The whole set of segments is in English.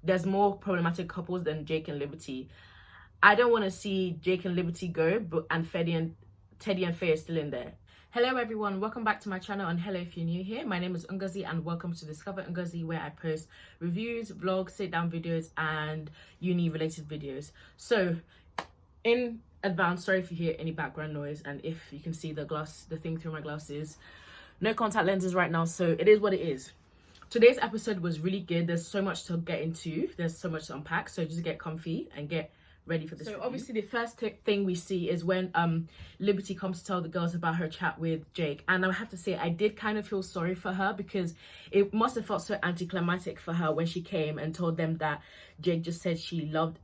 there's more problematic couples than Jake and Liberty. I don't want to see Jake and Liberty go, but and Teddy and Faye are still in there. Hello everyone, welcome back to my channel, and hello if you're new here. My name is Ngozi and welcome to Discover Ngozi, where I post reviews, vlogs, sit down videos and uni related videos. So in advance, sorry if you hear any background noise, and if you can see the thing through my glasses. No contact lenses right now, so it is what it is. Today's episode was really good. There's so much to get into, there's so much to unpack, so just get comfy and get ready for this. So obviously the first thing we see is when Liberty comes to tell the girls about her chat with Jake, and I have to say I did kind of feel sorry for her, because it must have felt so anticlimactic for her when she came and told them that Jake just said he loved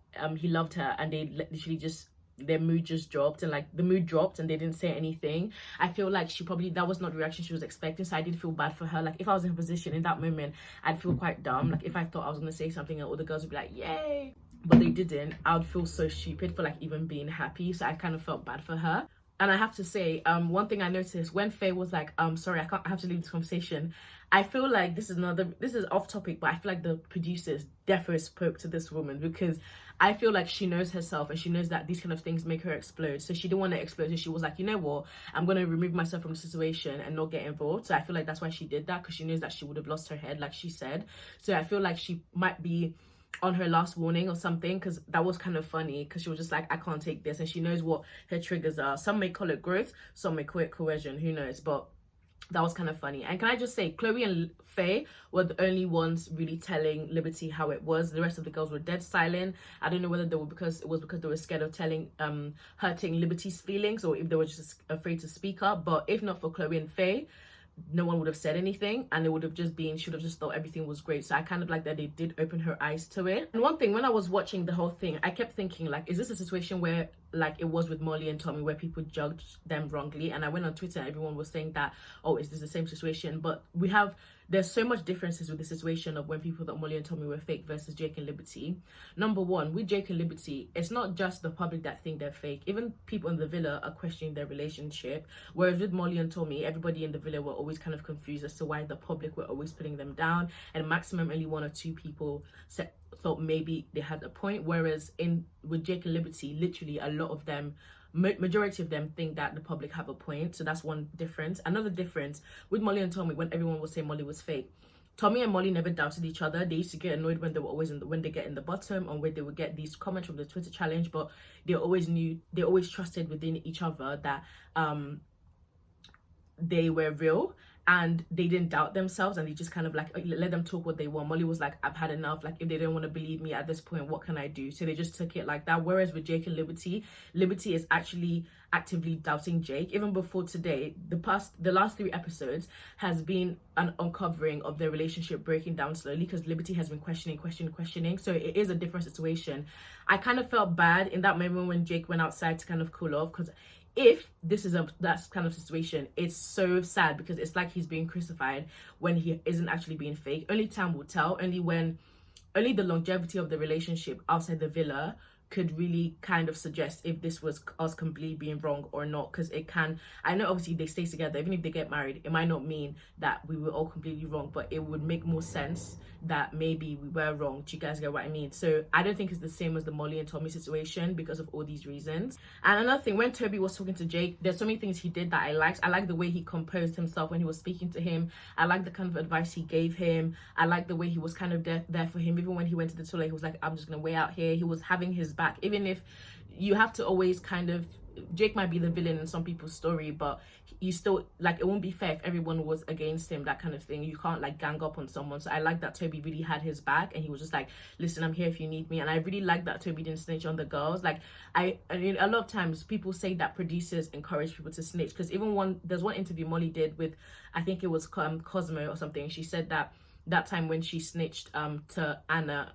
her, and they literally just, their mood just dropped, and like the mood dropped and they didn't say anything. I feel like that was not the reaction she was expecting, so I did feel bad for her. Like if I was in her position in that moment, I'd feel quite dumb. Like if I thought I was gonna say something and all the girls would be like yay, but they didn't, I would feel so stupid for like even being happy. So I kind of felt bad for her. And I have to say, one thing I noticed when Faye was like, sorry, I have to leave this conversation. I feel like this is off topic, but I feel like the producers definitely spoke to this woman, because I feel like she knows herself and she knows that these kind of things make her explode. So she didn't want to explode. So she was like, you know what, I'm going to remove myself from the situation and not get involved. So I feel like that's why she did that, because she knows that she would have lost her head, like she said. So I feel like she might be on her last warning or something, because that was kind of funny, because she was just like, I can't take this, and she knows what her triggers are. Some may call it growth, some may call it coercion, who knows, but that was kind of funny. And can I just say, Chloe and Faye were the only ones really telling Liberty how it was. The rest of the girls were dead silent. I don't know whether they were because they were scared of hurting Liberty's feelings, or if they were just afraid to speak up. But if not for Chloe and Faye, no one would have said anything, and it would have just been, she would have just thought everything was great. So I kind of like that they did open her eyes to it. And one thing, when I was watching the whole thing, I kept thinking, like, is this a situation where, like it was with Molly and Tommy, where people judged them wrongly? And I went on Twitter and everyone was saying that, oh, is this the same situation? But there's so much differences with the situation of when people thought Molly and Tommy were fake versus Jake and Liberty. Number one, with Jake and Liberty, it's not just the public that think they're fake. Even people in the villa are questioning their relationship. Whereas with Molly and Tommy, everybody in the villa were always kind of confused as to why the public were always putting them down, and maximum only one or two people thought maybe they had a point. Whereas with Jake and Liberty, literally a lot of them, majority of them, think that the public have a point. So that's one difference. Another difference with Molly and Tommy, when everyone was saying Molly was fake, Tommy and Molly never doubted each other. They used to get annoyed when they were always when they get in the bottom, or when they would get these comments from the Twitter challenge, but they always trusted within each other that they were real, and they didn't doubt themselves, and they just kind of like let them talk what they want. Molly was like, I've had enough. Like, if they don't want to believe me at this point, what can I do? So they just took it like that. Whereas with Jake and Liberty is actually actively doubting Jake. Even before today, the last 3 episodes has been an uncovering of their relationship breaking down slowly, because Liberty has been questioning. So it is a different situation. I kind of felt bad in that moment when Jake went outside to kind of cool off, because if this is that kind of situation, it's so sad, because it's like he's being crucified when he isn't actually being fake. Only time will tell. Only the longevity of the relationship outside the villa could really kind of suggest if this was us completely being wrong or not. Because it can, I know obviously they stay together, even if they get married, it might not mean that we were all completely wrong, but it would make more sense that maybe we were wrong. Do you guys get what I mean? So I don't think it's the same as the Molly and Tommy situation, because of all these reasons. And another thing, when Toby was talking to Jake, there's so many things he did that I liked. I like the way he composed himself when he was speaking to him. I like the kind of advice he gave him. I like the way he was kind of there for him. Even when he went to the toilet, he was like, I'm just gonna wait out here. He was having his back. Even if you have to always kind of, Jake might be the villain in some people's story, but you still, like, it won't be fair if everyone was against him, that kind of thing. You can't like gang up on someone. So I like that Toby really had his back, and he was just like, listen, I'm here if you need me. And I really like that Toby didn't snitch on the girls. Like, I mean, a lot of times people say that producers encourage people to snitch, because even there's one interview Molly did with, I think it was Cosmo or something. She said that time when she snitched to Anna,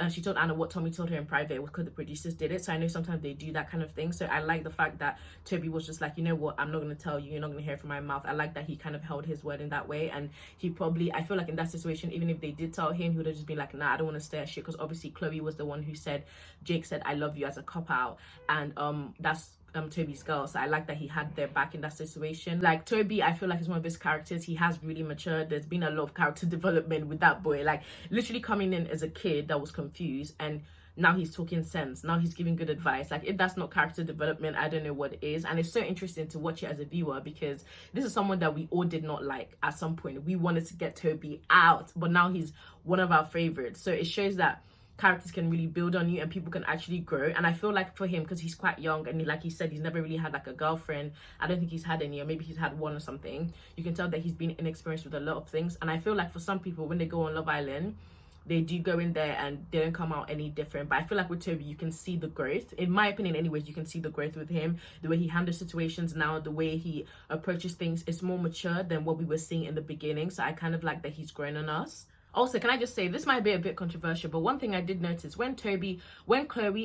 and she told Anna what Tommy told her in private was because the producers did it. So I know sometimes they do that kind of thing. So I like the fact that Toby was just like, you know what, I'm not going to tell you, you're not going to hear it from my mouth. I like that he kind of held his word in that way. And he probably, I feel like in that situation, even if they did tell him, he would have just been like, nah, I don't want to stay at shit. Because obviously Chloe was the one who said, Jake said, I love you as a cop out. And that's Toby's girls. So I like that he had their back in that situation. Like Toby, I feel like is one of his characters. He has really matured. There's been a lot of character development with that boy. Like literally coming in as a kid that was confused, and now he's talking sense. Now he's giving good advice. Like if that's not character development, I don't know what is. And it's so interesting to watch it as a viewer, because this is someone that we all did not like at some point. We wanted to get Toby out, but now he's one of our favorites. So it shows that characters can really build on you and people can actually grow. And I feel like for him, because he's quite young and like he said, he's never really had like a girlfriend. I don't think he's had any, or maybe he's had one or something. You can tell that he's been inexperienced with a lot of things. And I feel like for some people, when they go on Love Island, they do go in there and they don't come out any different. But I feel like with Toby, you can see the growth. In my opinion anyways, you can see the growth with him. The way he handles situations now, the way he approaches things is more mature than what we were seeing in the beginning. So I kind of like that he's grown on us. Also, can I just say, this might be a bit controversial, but one thing I did notice when Chloe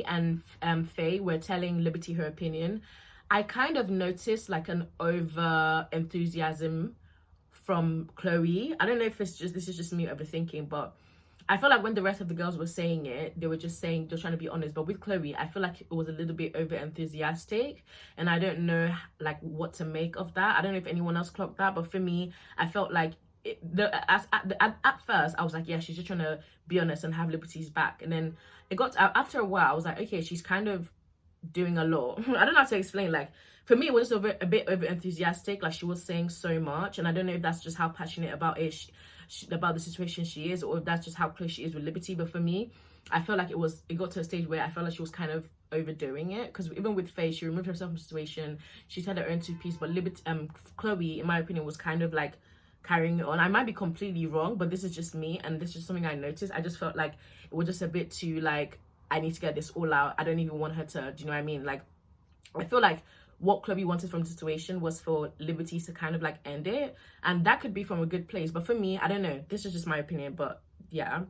and Faye were telling Liberty her opinion, I kind of noticed like an over enthusiasm from Chloe. I don't know if this is just me overthinking, but I feel like when the rest of the girls were saying it, they were just saying, they're trying to be honest. But with Chloe, I feel like it was a little bit over enthusiastic, and I don't know like what to make of that. I don't know if anyone else clocked that, but for me, I felt like at first I was like, yeah, she's just trying to be honest and have Liberty's back. And then it got after a while, I was like, okay, she's kind of doing a lot. I don't know how to explain. Like for me, it was a bit over enthusiastic. Like she was saying so much, and I don't know if that's just how passionate about it about the situation she is, or if that's just how close she is with Liberty. But for me, I felt like it got to a stage where I felt like she was kind of overdoing it, because even with Faye, she removed herself from the situation, she's had her own two-piece, but Chloe, in my opinion, was kind of like carrying it on. I might be completely wrong, but this is just me, and this is just something I noticed. I just felt like it was just a bit too like, I need to get this all out. I don't even want her to, do you know what I mean? Like I feel like what Chloe wanted from the situation was for Liberty to kind of like end it, and that could be from a good place. But for me, I don't know, this is just my opinion. But yeah,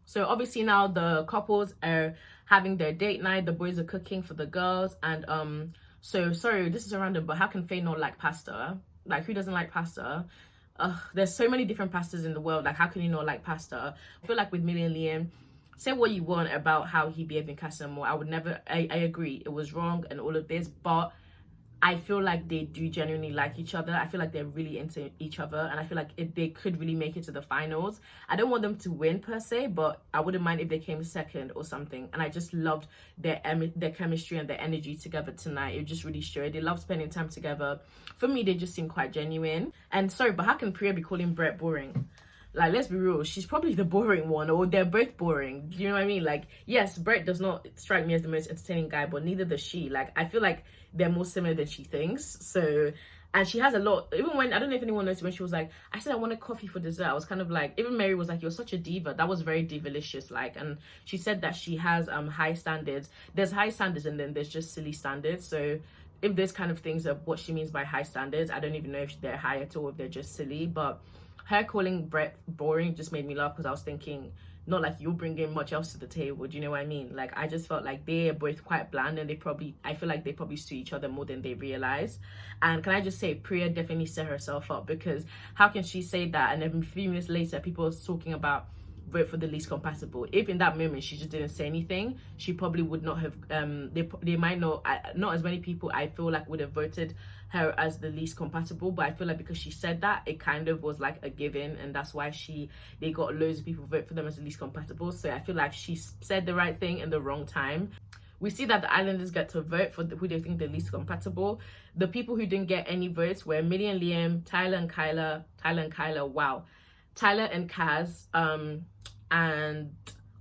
so obviously now the couples are having their date night, the boys are cooking for the girls, and so sorry, this is a random, but how can Faye not like pasta? Like who doesn't like pasta? There's so many different pastas in the world. Like how can you not like pasta? I feel like with Millie and Liam, say what you want about how he behaved in Casa Amor, I would never, I agree, it was wrong and all of this, but I feel like they do genuinely like each other. I feel like they're really into each other, and I feel like they could really make it to the finals. I don't want them to win per se, but I wouldn't mind if they came second or something. And I just loved their chemistry and their energy together tonight. It just really showed. They love spending time together. For me, they just seem quite genuine. And sorry, but how can Priya be calling Brett boring? Like, let's be real, she's probably the boring one, or they're both boring. Do you know what I mean? Like, yes, Brett does not strike me as the most entertaining guy, but neither does she. Like, I feel like they're more similar than she thinks. So, and she has a lot, even when, I don't know if anyone noticed when she was like, I said I wanted coffee for dessert, I was kind of like, even Mary was like, you're such a diva. That was very divalicious, like. And she said that she has high standards. There's high standards, and then there's just silly standards. So if there's kind of things of what she means by high standards, I don't even know if they're high at all, if they're just silly. But her calling Brett boring just made me laugh, because I was thinking, not like you're bringing much else to the table. Do you know what I mean? Like, I just felt like they're both quite bland, and I feel like they probably suit each other more than they realize. And can I just say, Priya definitely set herself up, because how can she say that and then a few minutes later people are talking about vote for the least compatible? If in that moment she just didn't say anything, she probably would not have they might not as many people, I feel like, would have voted her as the least compatible. But I feel like because she said that, it kind of was like a given, and that's why they got loads of people vote for them as the least compatible. So I feel like she said the right thing in the wrong time. We see that the islanders get to vote for who they think the least compatible. The people who didn't get any votes were Millie and Liam, Tyler and Kyla, Tyler and Kaz, and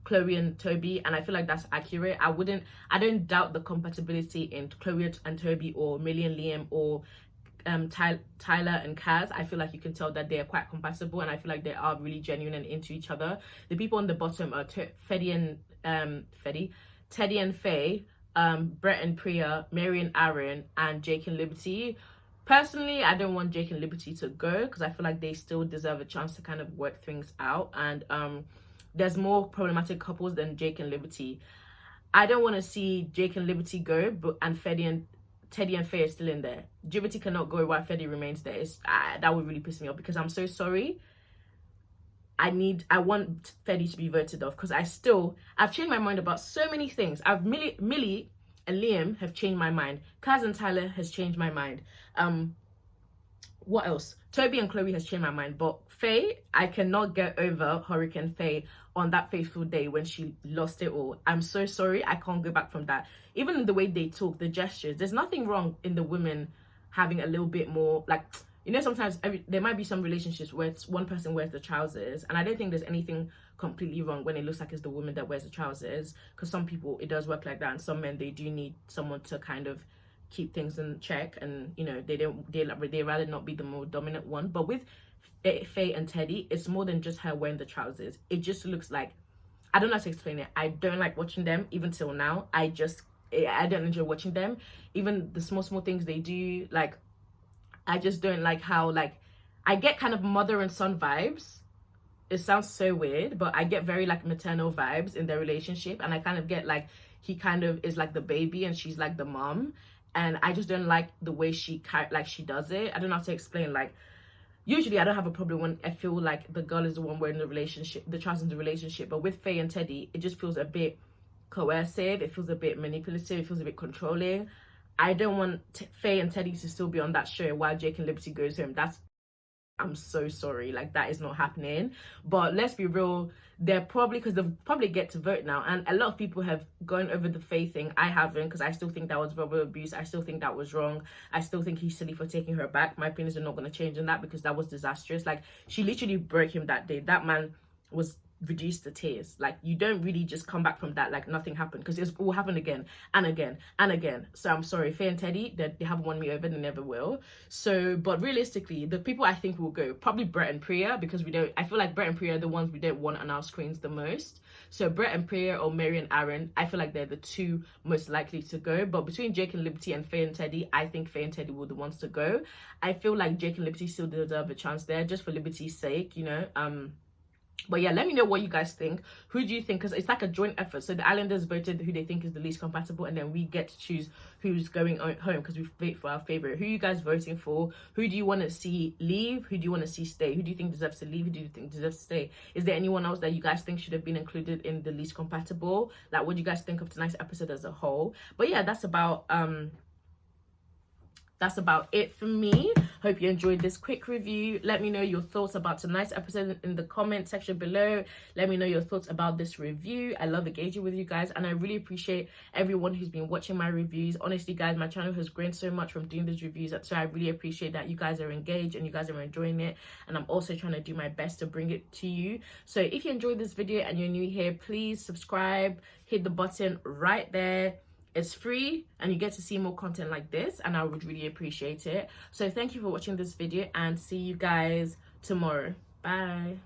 Chloe and Toby. And I feel like that's accurate. I don't doubt the compatibility in Chloe and Toby, or Millie and Liam, or Tyler and Kaz. I feel like you can tell that they're quite compatible, and I feel like they are really genuine and into each other. The people on the bottom are Teddy and Faye, Brett and Priya, Mary and Aaron, and Jake and Liberty. Personally, I don't want Jake and Liberty to go, because I feel like they still deserve a chance to kind of work things out. And there's more problematic couples than Jake and Liberty. I don't want to see Jake and Liberty go, and Teddy and Faye are still in there. Liberty cannot go while Teddy remains there. That would really piss me off, because I'm so sorry. I want Teddy to be voted off, because I've changed my mind about so many things. Millie and Liam have changed my mind. Kaz and Tyler has changed my mind. What else? Toby and Chloe has changed my mind. But Faye, I cannot get over Hurricane Faye on that fateful day when she lost it all. I'm so sorry. I can't go back from that. Even in the way they talk, the gestures, there's nothing wrong in the women having a little bit more, like, you know, sometimes there might be some relationships where it's one person wears the trousers, and I don't think there's anything completely wrong when it looks like it's the woman that wears the trousers, because some people, it does work like that, and some men, they do need someone to kind of keep things in check, and you know, they rather not be the more dominant one. But with Faye and Teddy, it's more than just her wearing the trousers. It just looks like, I don't know how to explain it. I don't like watching them, even till now. I don't enjoy watching them. Even the small things they do, like, I just don't like how, like, I get kind of mother and son vibes. It sounds so weird, but I get very like maternal vibes in their relationship, and I kind of get like he kind of is like the baby and she's like the mom, and I just don't like the way she does it. I don't know how to explain. Like, usually I don't have a problem when I feel like the girl is the one wearing the relationship, the trust in the relationship, but with Faye and Teddy, it just feels a bit coercive. It feels a bit manipulative. It feels a bit controlling. I don't want Faye and Teddy to still be on that show while Jake and Liberty goes home. I'm so sorry, like, that is not happening. But let's be real, they're probably, because they'll probably get to vote now, and a lot of people have gone over the Faye thing. I haven't, because I still think that was verbal abuse. I still think that was wrong. I still think he's silly for taking her back. My opinions are not going to change on that, because that was disastrous. Like, she literally broke him that day. That man was reduced to tears. Like, you don't really just come back from that like nothing happened, because it will happen again and again and again. So I'm sorry, Faye and Teddy, they haven't won me over. They never will. So, but realistically, the people I think will go, probably Brett and Priya, because I feel like Brett and Priya are the ones we don't want on our screens the most. So Brett and Priya, or Mary and Aaron, I feel like they're the two most likely to go. But between Jake and Liberty and Faye and Teddy, I think Faye and Teddy were the ones to go. I feel like Jake and Liberty still deserve a chance there, just for Liberty's sake, you know. But yeah, let me know what you guys think. Who do you think? Because it's like a joint effort. So the Islanders voted who they think is the least compatible, and then we get to choose who's going home, because we vote for our favorite. Who are you guys voting for? Who do you want to see leave? Who do you want to see stay? Who do you think deserves to leave? Who do you think deserves to stay? Is there anyone else that you guys think should have been included in the least compatible? Like, what do you guys think of tonight's episode as a whole? But yeah, that's about it for me. Hope you enjoyed this quick review. Let me know your thoughts about tonight's episode in the comment section below. Let me know your thoughts about this review. I love engaging with you guys, and I really appreciate everyone who's been watching my reviews. Honestly, guys, my channel has grown so much from doing these reviews, so I really appreciate that you guys are engaged and you guys are enjoying it, and I'm also trying to do my best to bring it to you. So if you enjoyed this video and you're new here, please subscribe, hit the button right there. It's free, and you get to see more content like this, and I would really appreciate it. So thank you for watching this video, and see you guys tomorrow. Bye.